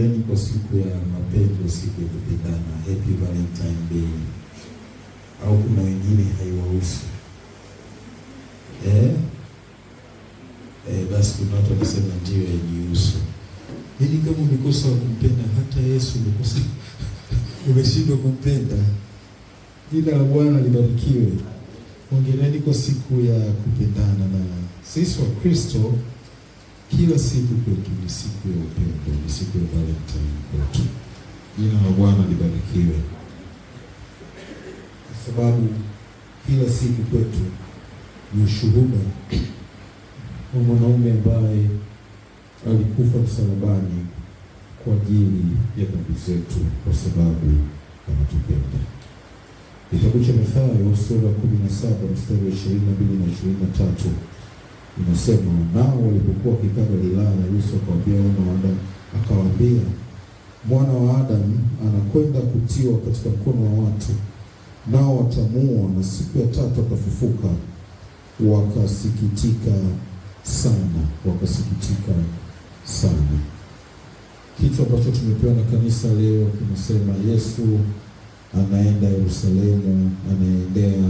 Leo kwa siku ya mapendo, siku ya kupendana, Happy Valentine Day. Au kuna wengine haiwahusu. Basi kuna watu wanasema ndio haihusu. Hili kama umekosa kumpenda hata Yesu umekosa umeshindwa kumpenda. Jina la Bwana libarikiwe. Hongereni kwa siku ya kupendana, na sisi wa Kristo kila siku kwetu ni siku ya upendo, ni siku ya Valentine kwetu. Jina la Bwana libarikiwe. Kwa sababu kila siku kwetu ni ushuhuda wa mwanaume ambaye alikufa msalabani kwa ajili ya dhambi zetu kwa sababu anatupenda. Kitabu cha Mathayo sura 17 mstari wa 22 na 23 inasema, nao walipokuwa wakikaa Galilaya, Yesu akawaambia wana wa Adamu, akawaambia, mwana wa Adamu anakwenda kutiwa katika mkono wa watu, nao watamuua, na siku ya tatu atafufuka. Wakasikitika sana. Kitu ambacho tumepewa na kanisa leo kinasema Yesu anaenda Yerusalemu, anaendea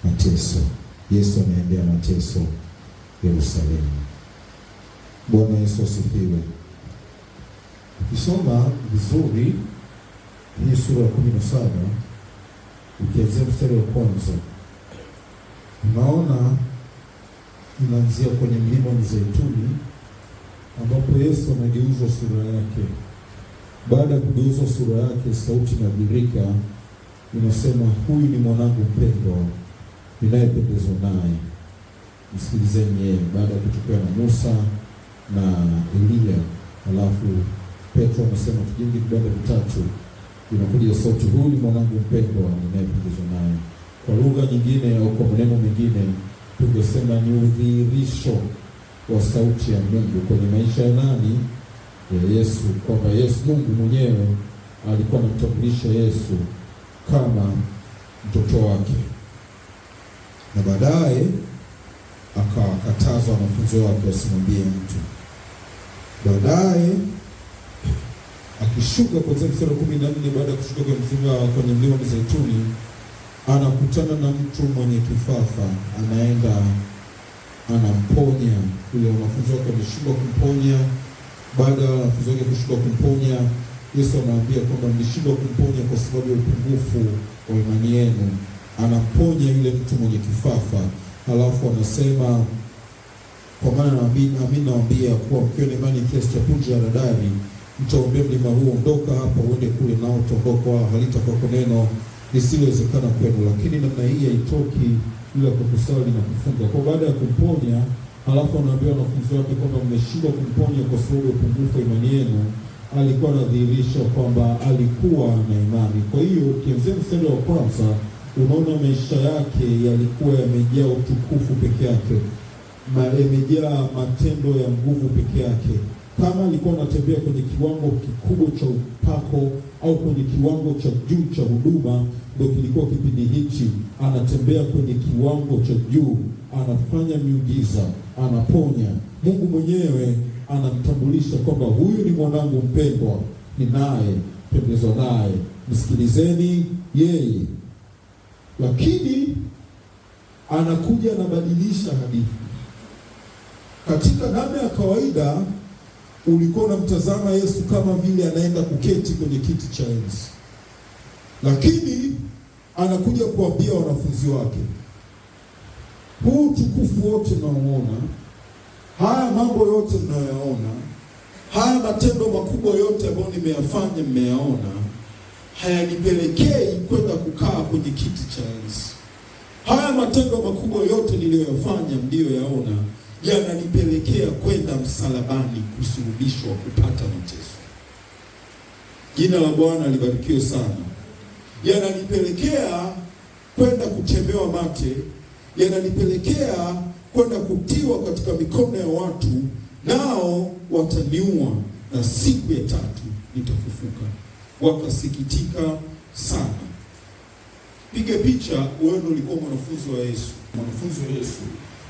mateso. Yesu anaendea mateso Yerusalemu. Bwana Yesu asifiwe. Ukisoma vizuri hii sura ya 17 ukianzia mstari wa kwanza, unaona inaanzia kwenye mlima wa Mizeituni ambapo Yesu anageuzwa sura yake. Baada ya kugeuzwa sura yake, sauti inabadilika, inasema, huyu ni mwanangu mpendwa ninayependezwa naye, msikilizeni yeye. Baada ya kutokewa na Musa na Elia, alafu Petro anasema tujenge vibanda vitatu, inakuja sauti, huyu ni mwanangu mpendwa ninayependezwa naye. Kwa lugha nyingine au kwa maneno mengine tungesema ni udhihirisho wa sauti ya Mungu kwenye maisha ya nani? Ya Yesu, kwamba Yesu Mungu mwenyewe alikuwa anamtambulisha Yesu kama mtoto wake. Na baadaye akawakataza wanafunzi wake wasimwambie mtu. Baadaye akishuka kwa mstari wa 14, baada ya kushuka kwenye mlima wa Mizeituni, anakutana na mtu mwenye kifafa, anaenda anamponya. Yule wanafunzi wake wameshindwa kumponya. Baada ya wanafunzi wake kushindwa kumponya, Yesu anawaambia kwamba mlishindwa kumponya kwa sababu ya upungufu wa imani yenu. Anamponya yule mtu mwenye kifafa, halafu anasema, kwa maana nawaambia kuwa mkiwa na imani kiasi cha punje ya haradali, mtaombea mlima huu, ondoka hapa uende kule, nao utaondoka, wala halitakuwa neno lisilowezekana kwenu. Lakini namna hii haitoki ila kwa kusali na kufunga. Kwa baada ya kumponya, halafu anaambia wanafunzi wake kwamba mmeshindwa kumponya kwa sababu ya upungufu wa imani yenu. Alikuwa anadhihirisha kwamba alikuwa na imani. Kwa hiyo ukianzia mstari wa kwanza, unaona maisha yake yalikuwa yamejaa utukufu peke yake, yamejaa matendo ya nguvu peke yake. Kama alikuwa anatembea kwenye kiwango kikubwa cha upako au kwenye kiwango cha juu cha huduma, ndio kilikuwa kipindi hichi. Anatembea kwenye kiwango cha juu, anafanya miujiza, anaponya. Mungu mwenyewe anamtambulisha kwamba huyu ni mwanangu mpendwa, ninayependezwa naye, msikilizeni yeye. Lakini anakuja anabadilisha hadithi. Katika namna ya kawaida ulikuwa unamtazama Yesu kama vile anaenda kuketi kwenye kiti cha enzi, lakini anakuja kuambia wanafunzi wake, huu utukufu wote mnaoona, haya mambo yote mnayoyaona, haya matendo makubwa yote ambayo nimeyafanya mmeyaona, hayanipelekei kwenda kukaa kwenye kiti cha enzi. Haya matendo makubwa yote niliyoyafanya mlioyaona yananipelekea kwenda msalabani, kusulubishwa, kupata mateso. Jina la Bwana libarikiwe sana. Yananipelekea kwenda kutemewa mate, yananipelekea kwenda kutiwa katika mikono ya watu, nao wataniua, na siku ya tatu nitafufuka. Wakasikitika sana. Piga picha, wewe ulikuwa mwanafunzi wa Yesu. Mwanafunzi wa Yesu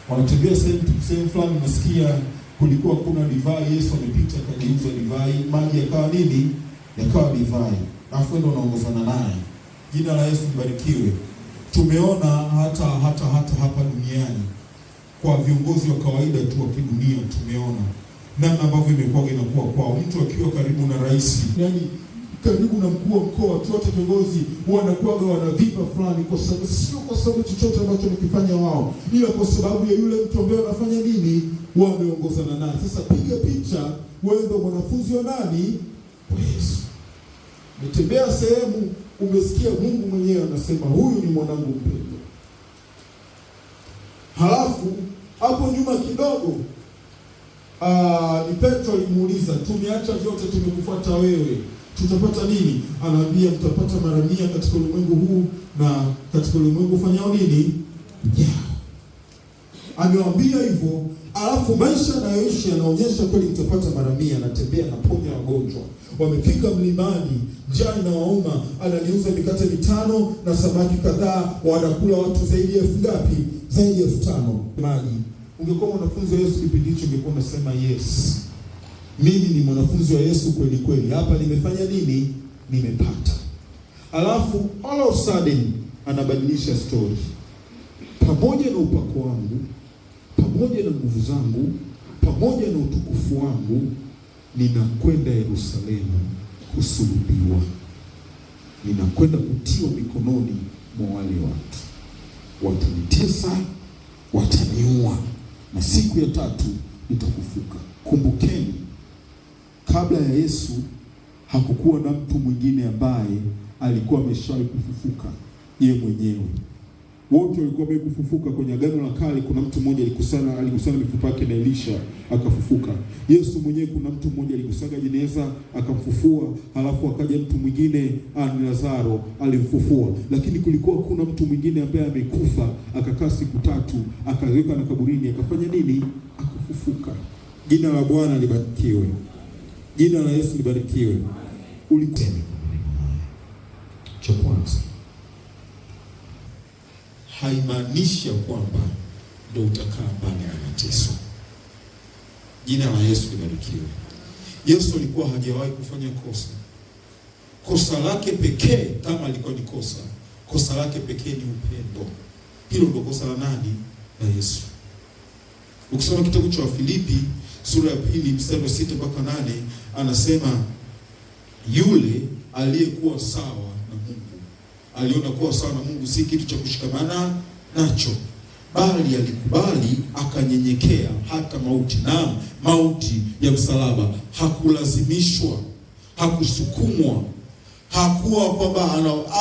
wanatembea sehemu fulani, nasikia kulikuwa kuna divai, Yesu amepita akageuza divai, maji yakawa nini? Yakawa divai. Alafu ndio unaongozana naye. Jina la Yesu libarikiwe. Tumeona hata hapa duniani kwa viongozi wa kawaida tu wa kidunia, tumeona namna ambavyo imekuwa inakuwa kwa mtu akiwa karibu na rais, yani karibu na mkuu wa mkoa, tu wote viongozi wanakuwa wana vipa fulani, kwa sababu sio kwa sababu chochote ambacho nikifanya wao, ila kwa sababu ya yule mtu ambaye anafanya nini, wameongozana naye. Sasa piga picha, wewe ndio mwanafunzi wa nani? Wa Yesu. Umetembea sehemu, umesikia Mungu mwenyewe anasema huyu ni mwanangu mpendwa. Halafu hapo nyuma kidogo ni Petro alimuuliza, tumeacha vyote tumekufuata wewe, tutapata nini? Anaambia mtapata mara 100 katika ulimwengu huu na katika ulimwengu fanyao nini? Ujao. Amewaambia hivyo, alafu maisha anayoishi yanaonyesha kweli mtapata mara 100. Anatembea na ponya wagonjwa. Wamefika mlimani, njaa inawauma, ananiuza mikate 5 na samaki kadhaa, wanakula watu zaidi ya 1000 ngapi? Zaidi ya 5000. Maji. Ungekuwa mwanafunzi wa Yesu kipindi hicho, ungekuwa unasema yes, mimi ni mwanafunzi wa Yesu kweli kweli, hapa nimefanya nini? Nimepata. Alafu all of a sudden anabadilisha story. Pamoja na upako wangu, pamoja na nguvu zangu, pamoja na utukufu wangu, ninakwenda Yerusalemu kusulubiwa, ninakwenda kutiwa mikononi mwa wale watu, watanitesa, wataniua, na siku ya 3 nitafufuka. Kumbukeni, kabla ya Yesu hakukuwa na mtu mwingine ambaye alikuwa ameshawahi kufufuka yeye mwenyewe. Wote walikuwa wamekufufuka. Kwenye Agano la Kale kuna mtu mmoja alikusana mifupa yake na Elisha akafufuka. Yesu mwenyewe kuna mtu mmoja alikusaga jeneza akamfufua, halafu akaja mtu mwingine ni Lazaro alimfufua. Lakini kulikuwa kuna mtu mwingine ambaye amekufa akakaa siku 3 akaweka na kaburini akafanya nini? Akafufuka. Jina la Bwana libarikiwe. Jina la Yesu libarikiwe. Ulikuwa cha kwanza haimaanishi kwamba ndio utakaa mbali na mateso. Jina la Yesu libarikiwe. Yesu alikuwa hajawahi kufanya kosa. Kosa lake pekee, kama alikuwa ni kosa lake pekee ni upendo. Hilo ndio kosa la nani? La Yesu. Ukisoma kitabu cha Wafilipi sura ya 2 mstari wa 6 mpaka 8, anasema yule aliyekuwa sawa na Mungu, aliona kuwa sawa na Mungu si kitu cha kushikamana nacho, bali alikubali akanyenyekea hata mauti, na mauti ya msalaba. Hakulazimishwa, hakusukumwa. Hakuwa kwamba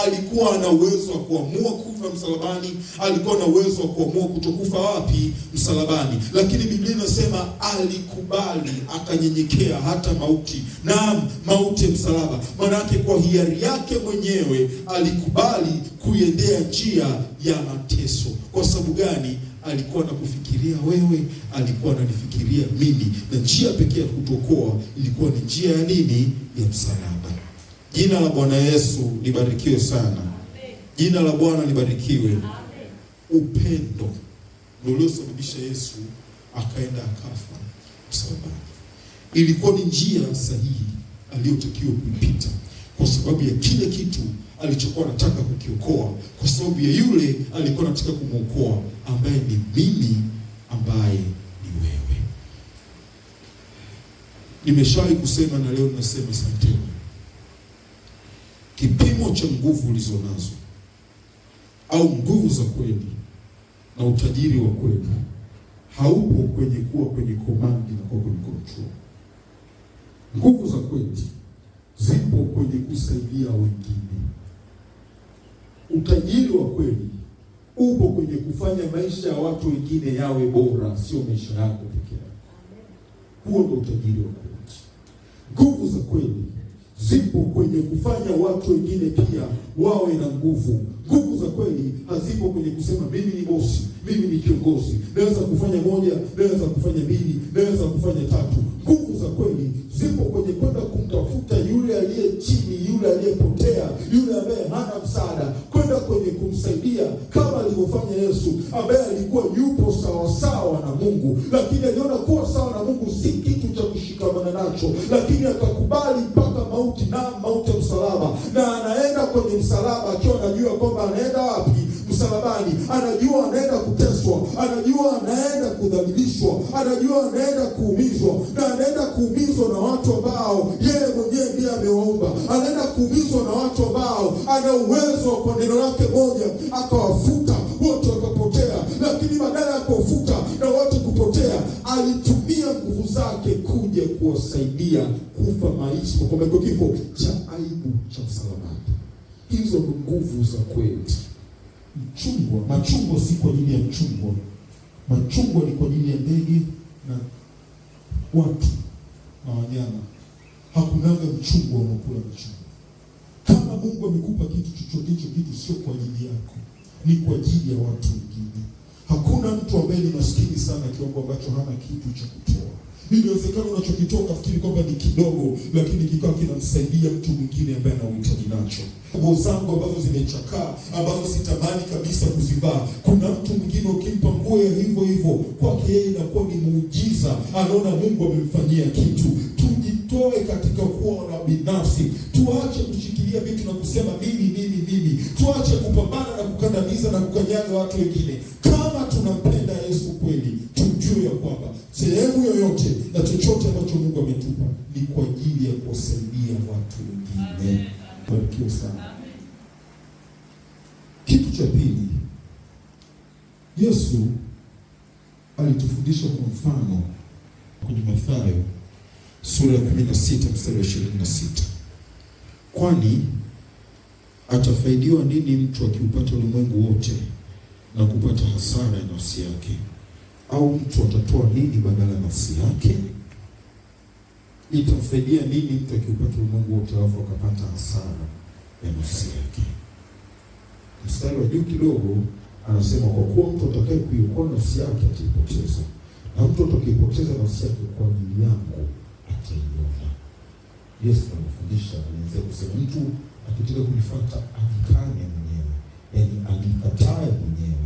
alikuwa ana uwezo wa kuamua kufa msalabani, alikuwa na uwezo wa kuamua kutokufa wapi? Msalabani. Lakini Biblia inasema alikubali akanyenyekea hata mauti, na mauti ya msalaba. Maana yake kwa hiari yake mwenyewe alikubali kuendea njia ya mateso. Kwa sababu gani? Alikuwa anakufikiria wewe, alikuwa ananifikiria mimi, na njia pekee ya kutokoa ilikuwa ni njia ya nini? Ya msalaba. Jina la Bwana Yesu libarikiwe sana. Jina la Bwana libarikiwe. Upendo ndio uliosababisha Yesu akaenda akafa msalabani. Ilikuwa ni njia sahihi aliyotakiwa kupita, kwa sababu ya kile kitu alichokuwa anataka kukiokoa, kwa sababu ya yule alikuwa anataka kumwokoa, ambaye ni mimi, ambaye ni wewe. Nimeshawahi kusema na leo ninasema asante. Kipimo cha nguvu ulizonazo au nguvu za kweli na utajiri wa kweli haupo kwenye kuwa kwenye komandi na kuwa kwenye control. Nguvu za kweli zipo kwenye kusaidia wengine. Utajiri wa kweli upo kwenye kufanya maisha ya watu wengine yawe bora, sio maisha yako pekee yako. Huo ndio utajiri wa kweli. Nguvu za kweli zipo kwenye kufanya watu wengine pia wawe na nguvu. Nguvu za kweli hazipo kwenye kusema mimi ni bosi, mimi ni kiongozi, naweza kufanya 1, naweza kufanya 2, naweza kufanya 3. Nguvu za kweli zipo kwenye kwenda kumtafuta yule aliye chini, yule aliyepotea, yule ambaye hana msaada, kwenda kwenye kumsaidia, kama alivyofanya Yesu, ambaye alikuwa yupo sawa sawa na Mungu, lakini aliona kuwa sawa na Mungu nacho, lakini akakubali mpaka mauti, na mauti ya msalaba, na anaenda kwenye msalaba akiwa anajua kwamba anaenda wapi? Msalabani. Anajua anaenda kuteswa, anajua anaenda kudhalilishwa, anajua anaenda kuumizwa, na anaenda kuumizwa na watu ambao yeye mwenyewe ndiye amewaumba. Anaenda kuumizwa na watu ambao ana uwezo kwa neno lake moja akawafuta wote wakapotea, lakini badala ya kuwafuta na wote kupotea, alitumia nguvu zake kuja kuwasaidia kufa maisha kwa kifo cha aibu cha msalabani. Hizo ni nguvu za kweli. Machungwa si kwa ajili ya mchungwa. Machungwa ni kwa ajili ya ndege na watu na wanyama. Hakunaga mchungwa unaokula machungwa. Kama Mungu amekupa kitu chochote, hicho kitu sio kwa ajili yako, ni kwa ajili ya watu wengine. Hakuna mtu ambaye ni maskini sana kiwango ambacho hana kitu cha kutoa. Inawezekana unachokitoa nafikiri kwamba ni kidogo, lakini kikawa kinamsaidia mtu mwingine ambaye ana uhitaji nacho. Nguo zangu ambazo zimechakaa, ambazo sitamani kabisa kuzivaa, kuna mtu mwingine ukimpa nguo ya hivyo hivyo, kwake yeye inakuwa ni muujiza, anaona Mungu amemfanyia kitu. Tujitoe katika kuwa na binafsi, tuache kushikilia vitu na kusema mimi, tuache kupambana na kukandamiza na kukanyaga watu wengine. Kama tunampenda Yesu kweli, tujue ya kwamba sehemu yoyote na chochote ambacho Mungu ametupa ni kwa ajili ya kuwasaidia watu wengine. Barikiwa sana. Kitu cha pili, Yesu alitufundisha kwa mfano kwenye Mathayo sura ya 16 mstari wa 26. Kwani atafaidiwa nini mtu akiupata ulimwengu wote na kupata hasara ya nafsi yake? Au mtu atatoa nini badala ya nafsi yake? Itamfaidia nini mtu akiupata ulimwengu wote alafu akapata hasara ya nafsi yake? Mstari wa juu kidogo anasema, kwa kuwa mtu atakaye kuiokoa nafsi yake ataipoteza, na mtu atakayepoteza nafsi yake kwa ajili yangu ataiona. Yesu anafundisha, anaanza kusema mtu akitaka kunifuata ajikane mwenyewe, yaani ajikatae mwenyewe,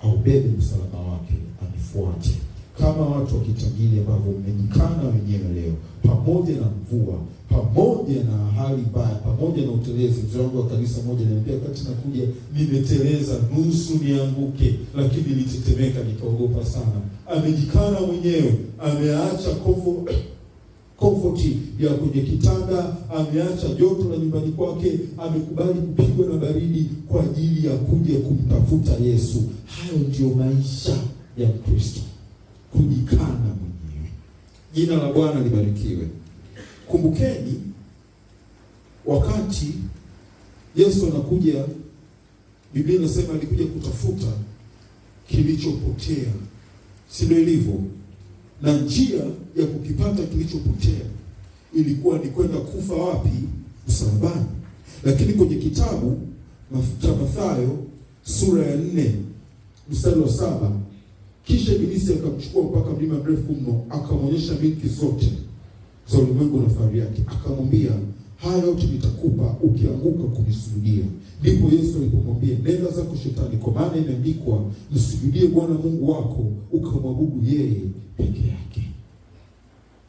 aubebe msalaba wake anifuate. Kama watu wa kitajiri ambao mmejikana wenyewe leo, pamoja na mvua, pamoja na hali mbaya, pamoja na utelezi. Mzee wangu wa kanisa moja ananiambia, wakati nakuja nimeteleza nusu nianguke, lakini nilitetemeka nikaogopa sana. Amejikana mwenyewe, ameacha comfort ya kwenye kitanda, ameacha joto la nyumbani kwake, amekubali kupigwa na baridi kwa ajili ya kuja kumtafuta Yesu. Hayo ndio maisha ya Kristo, kujikana mwenyewe. Jina la Bwana libarikiwe. Kumbukeni wakati Yesu anakuja, Biblia inasema alikuja kutafuta kilichopotea, si ndio ilivyo? Na njia ya kukipata kilichopotea ilikuwa ni kwenda kufa wapi? Msalabani. Lakini kwenye kitabu cha Mathayo sura ya 4 mstari wa 7, kisha Ibilisi akamchukua mpaka mlima mrefu mno, akamwonyesha milki zote za ulimwengu na fahari yake, akamwambia, haya yote nitakupa ukianguka kunisujudia. Ndipo Yesu alipomwambia, nenda zako Shetani, kwa maana imeandikwa, msujudie Bwana Mungu wako, ukamwabudu yeye peke yake.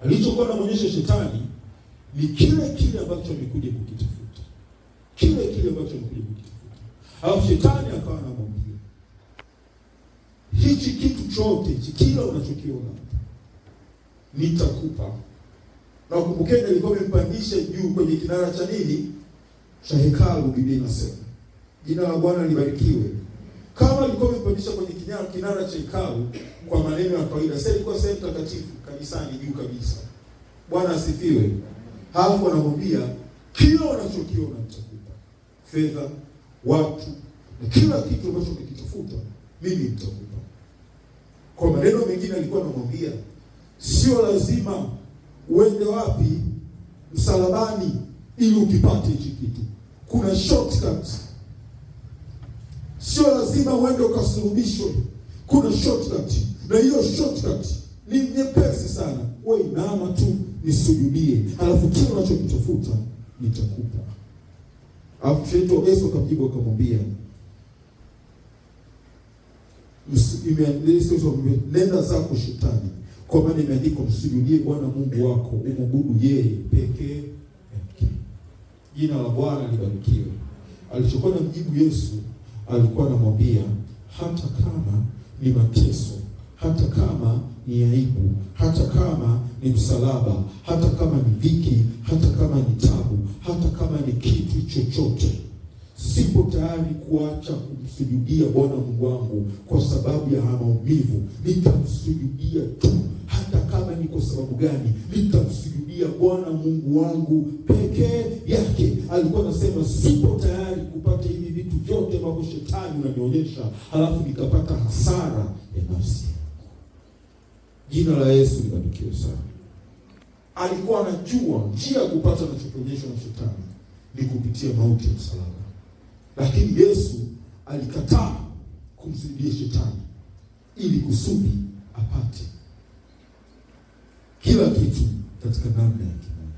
Alichokuwa anamwonyesha Shetani ni kile ambacho amekuja kukitafuta, kile ambacho amekuja kukitafuta. Alafu Shetani akawa anamwambia, hichi kitu chote, kila unachokiona nitakupa. Na kumbukeni, alikuwa amempandisha juu kwenye kinara cha nini? Cha hekalu. Biblia inasema, jina la Bwana libarikiwe. Kama alikuwa amempandisha kwenye kinara cha hekalu kwa maneno ya kawaida, sasa ilikuwa sehemu takatifu kanisani juu kabisa. Bwana asifiwe. Hapo anamwambia, kila unachokiona nitakupa. Fedha, watu, na kila kitu ambacho umekitafuta mimi nitakupa. Kwa maneno mengine alikuwa anamwambia, sio lazima uende wapi? Msalabani, ili ukipate hichi kitu. Kuna shortcut. Sio lazima uende ukasulubishwe. Kuna shortcut. Na hiyo shortcut ni nyepesi sana. Wewe inama tu nisujudie, alafu kile unachokitafuta nitakupa. Alafu Yesu akamjibu akamwambia, nenda zako Shetani, Kwa maana imeandikwa, msujudie Bwana Mungu wako, umwabudu yeye pekee yake. Jina la Bwana libarikiwe. Alichokuwa na mjibu Yesu, alikuwa anamwambia hata kama ni mateso, hata kama ni aibu, hata kama ni msalaba, hata kama ni dhiki, hata kama ni tabu, hata kama ni kitu chochote, sipo tayari kuacha kumsujudia Bwana Mungu wangu kwa sababu ya maumivu. Nitamsujudia tu, hata kama ni kwa sababu gani, nitamsujudia Bwana Mungu wangu pekee yake. Alikuwa anasema sipo tayari kupata hivi vitu vyote ambavyo shetani unanionyesha, halafu nikapata hasara ya nafsi. Jina la Yesu libarikiwe sana. Alikuwa anajua njia ya kupata anachoonyeshwa na shetani ni kupitia mauti ya msalaba. Lakini Yesu alikataa kumsujudia shetani ili kusudi apate kila kitu katika namna ya kimungu.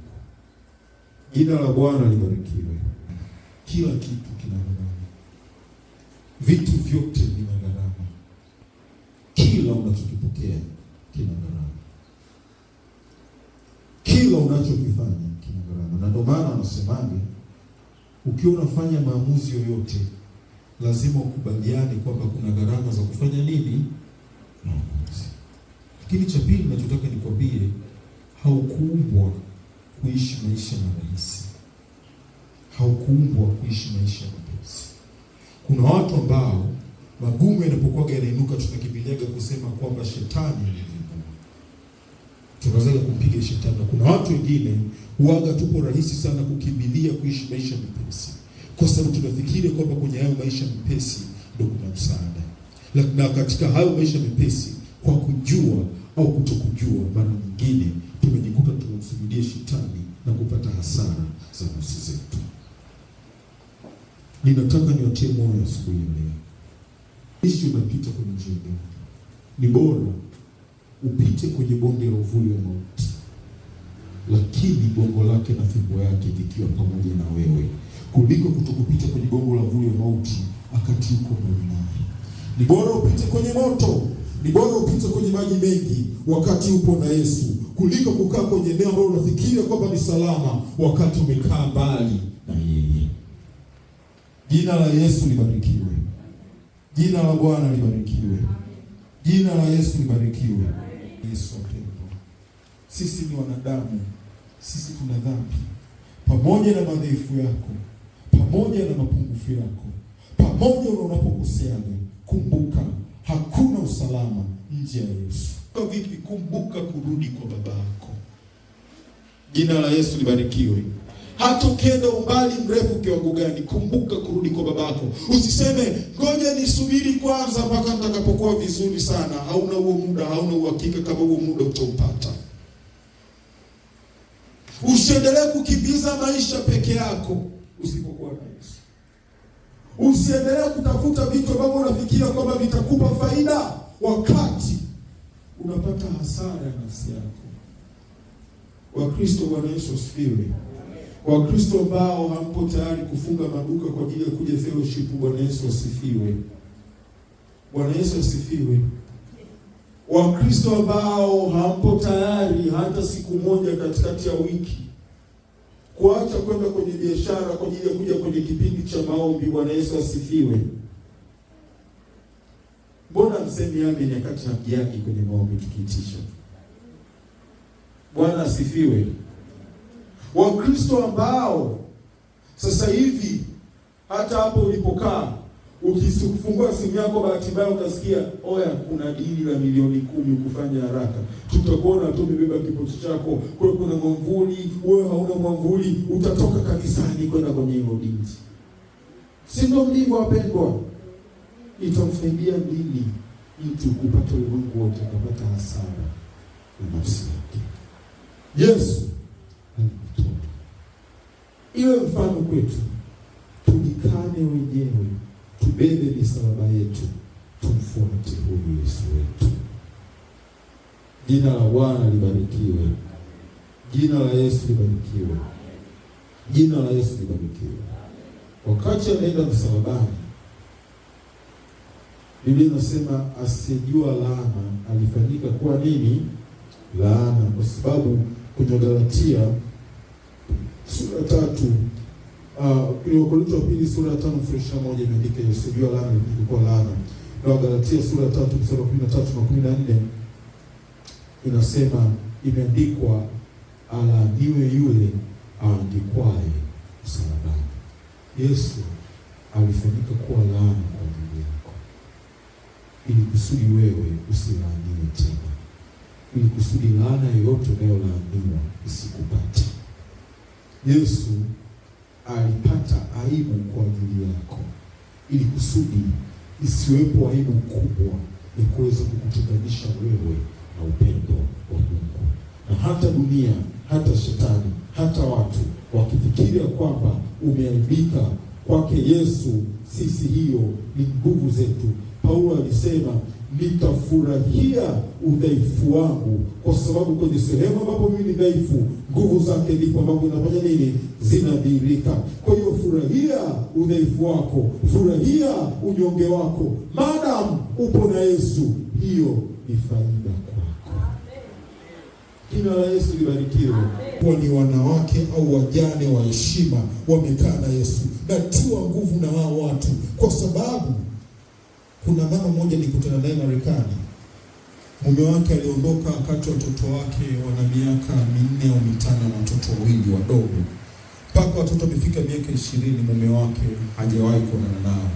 Jina la Bwana libarikiwe. Kila kitu kina gharama. Vitu vyote vina gharama. Kila unachokipokea kina gharama. Kila unachokifanya kina gharama. Na ndio maana anasemaje, ukiwa unafanya maamuzi yoyote lazima ukubaliane kwamba kuna gharama za kufanya nini? Maamuzi. Lakini cha pili ninachotaka nikwambie, haukuumbwa kuishi maisha rahisi. Haukuumbwa kuishi maisha mepesi. Kuna watu ambao magumu yanapokuwa yanainuka tunakimbiliaga kusema kwamba shetani aliniua. Tunaweza kumpiga shetani. Kuna watu wengine huaga tupo rahisi sana kukimbilia kuishi maisha mepesi, kwa sababu tunafikiri kwamba kwenye hayo maisha mepesi ndio kuna msaada. Na katika hayo maisha mepesi, kwa kujua au kutokujua, mara nyingine tumejikuta tunamsujudia shetani na kupata hasara za nafsi zetu. Ninataka niwatie moyo asubuhi ya leo. Ishi unapita kwenye njia gani? Ni bora upite kwenye bonde la uvuli wa mauti, lakini gongo lake na fimbo yake vikiwa pamoja na wewe, kuliko kutokupita kwenye gongo la uvuli wa mauti akati uko mbali naye. Ni bora upite kwenye moto, ni bora upite kwenye maji mengi wakati upo na Yesu, kuliko kukaa kwenye eneo ambalo unafikiria kwamba ni salama wakati umekaa mbali na yeye. Jina la Yesu libarikiwe. Jina la Bwana libarikiwe. Jina la Yesu libarikiwe. Yesu apendwa, sisi ni wanadamu, sisi tuna dhambi. Pamoja na madhaifu yako, pamoja na mapungufu yako, pamoja na unapokoseana, kumbuka hakuna usalama nje ya Yesu. Kwa vipi? Kumbuka kurudi kwa baba yako. Jina la Yesu libarikiwe. Hata ukienda umbali mrefu kiwango gani, kumbuka kurudi kwa babako. Usiseme ngoja nisubiri kwanza mpaka nitakapokuwa vizuri sana. Hauna huo muda, hauna uhakika kama huo muda utaupata. Usiendelee kukimbiza maisha peke yako usipokuwa na Yesu. Usiendelee kutafuta vitu ambavyo unafikiria kwamba vitakupa faida wakati unapata hasara ya nafsi yako. Wakristo, Bwana Yesu asifiwe. Wakristo ambao hampo tayari kufunga maduka kwa ajili ya kuja fellowship, Bwana Yesu asifiwe. Bwana Yesu asifiwe. Wakristo ambao hampo tayari hata siku moja katikati ya wiki kuacha kwenda kwenye biashara kwa ajili ya kuja kwenye kipindi cha maombi, Bwana Yesu asifiwe. Mbona msemi yame nyakati hamjiaki kwenye maombi tukiitisha? Bwana asifiwe. Wakristo ambao sasa hivi hata hapo ulipokaa ukifungua simu yako bahati mbaya ukasikia oya kuna dili la milioni 10 kufanya haraka, tutakuona tu umebeba kipochi chako, kwa kuna mwamvuli, wewe hauna mwamvuli, utatoka kanisani kwenda kwenye hilo dili. Si ndio mlivyo wapendwa? Itamsaidia nini mtu kupata ulimwengu wote akapata hasara ya nafsi yake? Yesu iwe mfano kwetu, tujikane wenyewe, tubebe misalaba yetu, tumfuate huyu Yesu wetu. Jina la Bwana libarikiwe. Jina la Yesu libarikiwe. Jina la Yesu libarikiwe. Wakati anaenda msalabani, Biblia inasema asijua laana alifanyika kuwa nini? laana, kwa sababu kwenye Galatia sura 3 kwenye Wakorintho wa pili sura ya 5:21 imeandika yasijua laana ilikuwa laana. Na Galatia sura ya 3 mstari wa 13 na 14 inasema, imeandikwa, alaaniwe yule aangikwaye msalabani. Yesu alifanyika kuwa laana kwa ajili yako, ili kusudi wewe usilaaniwe tena, ili kusudi laana yoyote unayolaaniwa isikupate. Yesu alipata aibu kwa ajili yako, ili kusudi isiwepo aibu kubwa ya kuweza kukutenganisha wewe na upendo wa Mungu. Na hata dunia, hata shetani, hata watu wakifikiria kwamba umeaibika kwake Yesu, sisi hiyo ni nguvu zetu. Paulo alisema, nitafurahia udhaifu wangu, kwa sababu kwenye sehemu ambapo mimi ni dhaifu, nguvu zake ndipo ambapo inafanya nini? Zinadhihirika. Kwa hiyo furahia udhaifu wako, furahia unyonge wako, maadamu upo na Yesu, hiyo ni faida kwako. Jina la Yesu libarikiwe. Kwa ni wanawake au wajane wa heshima wamekaa na Yesu, natiwa nguvu na wao watu, kwa sababu kuna mama mmoja nilikutana naye Marekani. Mume wake aliondoka wakati watoto wake wana miaka 4 au 5 na watoto wawili wadogo. Mpaka watoto wamefika miaka 20, mume wake hajawahi kuonana nao.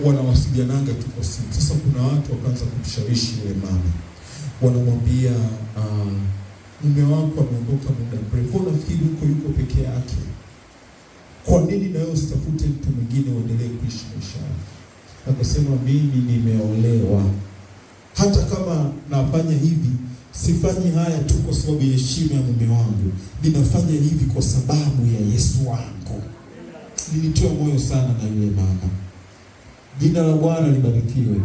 Wanawasiliananga tu kwa simu. Sasa kuna watu wakaanza kumshawishi yule mama. Wanamwambia, mume wako ameondoka muda mrefu, nafikiri yuko peke yake. Kwa nini na wewe usitafute mtu mwingine uendelee kuishi maisha yako? Akasema, mimi nimeolewa. Hata kama nafanya hivi, sifanyi haya tu kwa sababu ya heshima ya mume wangu. Ninafanya hivi kwa sababu ya Yesu wangu. Nilitoa moyo sana na yule mama. Jina la Bwana libarikiwe.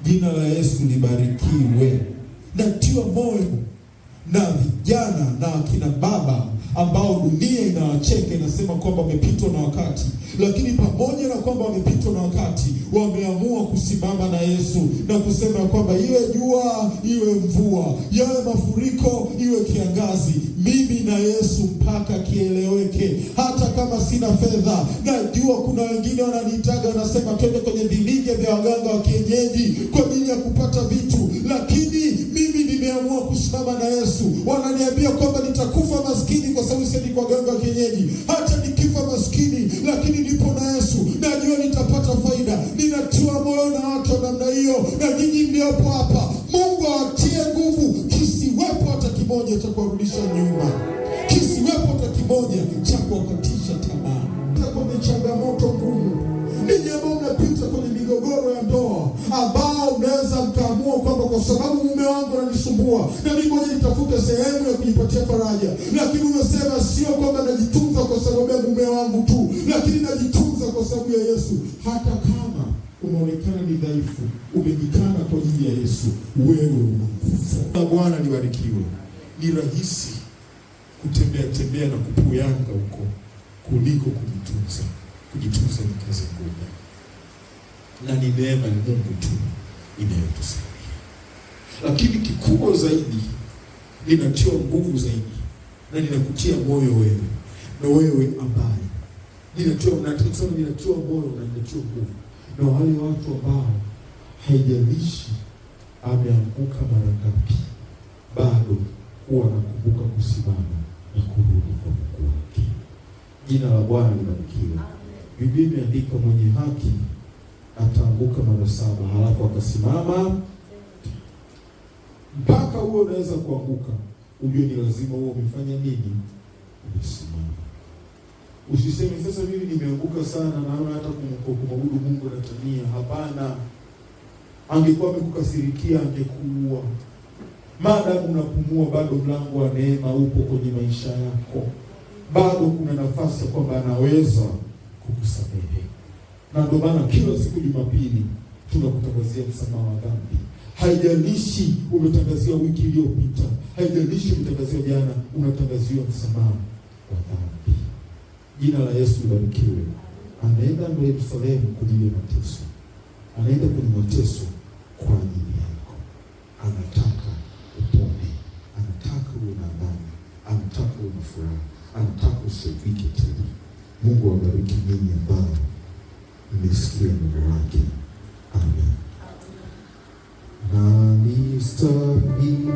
Jina la Yesu libarikiwe. Natiwa moyo na vijana na akina baba ambao dunia inawacheka, inasema kwamba wamepitwa na wakati, lakini pamoja na kwamba wamepitwa na wakati, wameamua kusimama na Yesu na kusema kwamba iwe jua iwe mvua, yawe mafuriko iwe kiangazi, mimi na Yesu mpaka kieleweke. Hata kama sina fedha, najua kuna wengine wananihitaga, wanasema twende kwenye vilinge vya waganga wa kienyeji kwa ajili ya kupata vitu, lakini mimi nimeamua kusimama na Yesu. Wananiambia kwamba nitakufa maskini kwa sababu siendi kwa waganga wa kienyeji. Hata nikifa maskini, lakini nipo na Yesu, najua nitapata faida. Ninatiwa moyo na watu wa namna hiyo, na nyinyi mliopo hapa, Mungu awatie nguvu, kisiwepo hata kimoja cha kuwarudisha nyuma, kisiwepo hata kimoja cha kuwakatisha tamaa. Kwenye changamoto ngumu, ninyi ambao mnapita kwenye migogoro ya ndoa, ambao mnaweza mkaamua kwamba kwa sababu mume wangu ananisumbua na mimi ngoja nitafute sehemu ya kujipatia faraja, lakini unasema sio kwamba najitunza kwa sababu ya mume wangu tu, lakini najitunza kwa sababu ya Yesu. Hata kama unaonekana ni dhaifu, umejikana kwa ajili ya Yesu, wewe una nguvu. Bwana libarikiwe. Ni rahisi kutembea na kupuyanga huko kuliko kujitunza. Kujitunza ni kazi ngumu, na ni neema ya Mungu tu inayotusaidia. Lakini kikubwa zaidi, ninatiwa nguvu zaidi na ninakutia moyo wewe, na wewe ambaye ninatiwa moyo na ninatiwa nguvu na wale watu ambao haijalishi ameanguka mara ngapi, bado huwa anakumbuka kusimama na kurudi kwa Mungu wake. Jina la Bwana libarikiwe. Biblia imeandika, mwenye haki ataanguka mara 7 halafu akasimama. Mpaka huo unaweza kuanguka, ujue ni lazima huo umefanya nini? Umesimama. Usiseme sasa mimi nimeanguka sana, naona hata kumwabudu Mungu natamia. Hapana. Angekuwa amekukasirikia angekuua. Maadamu unapumua, bado mlango wa neema upo kwenye maisha yako. Bado kuna nafasi ya kwamba anaweza kukusamehe. Na ndio maana kila siku Jumapili tunakutangazia msamaha wa dhambi. Haijalishi umetangaziwa wiki iliyopita, haijalishi umetangaziwa jana, unatangaziwa msamaha wa dhambi. Jina la Yesu libarikiwe. Anaenda Yerusalemu kwa ajili ya mateso. Anaenda kwenye mateso kwa ajili yako. Anataka usiaibike tena. Mungu awabariki ninyi ambao mmesikia neno lake. Amen. Nani stahili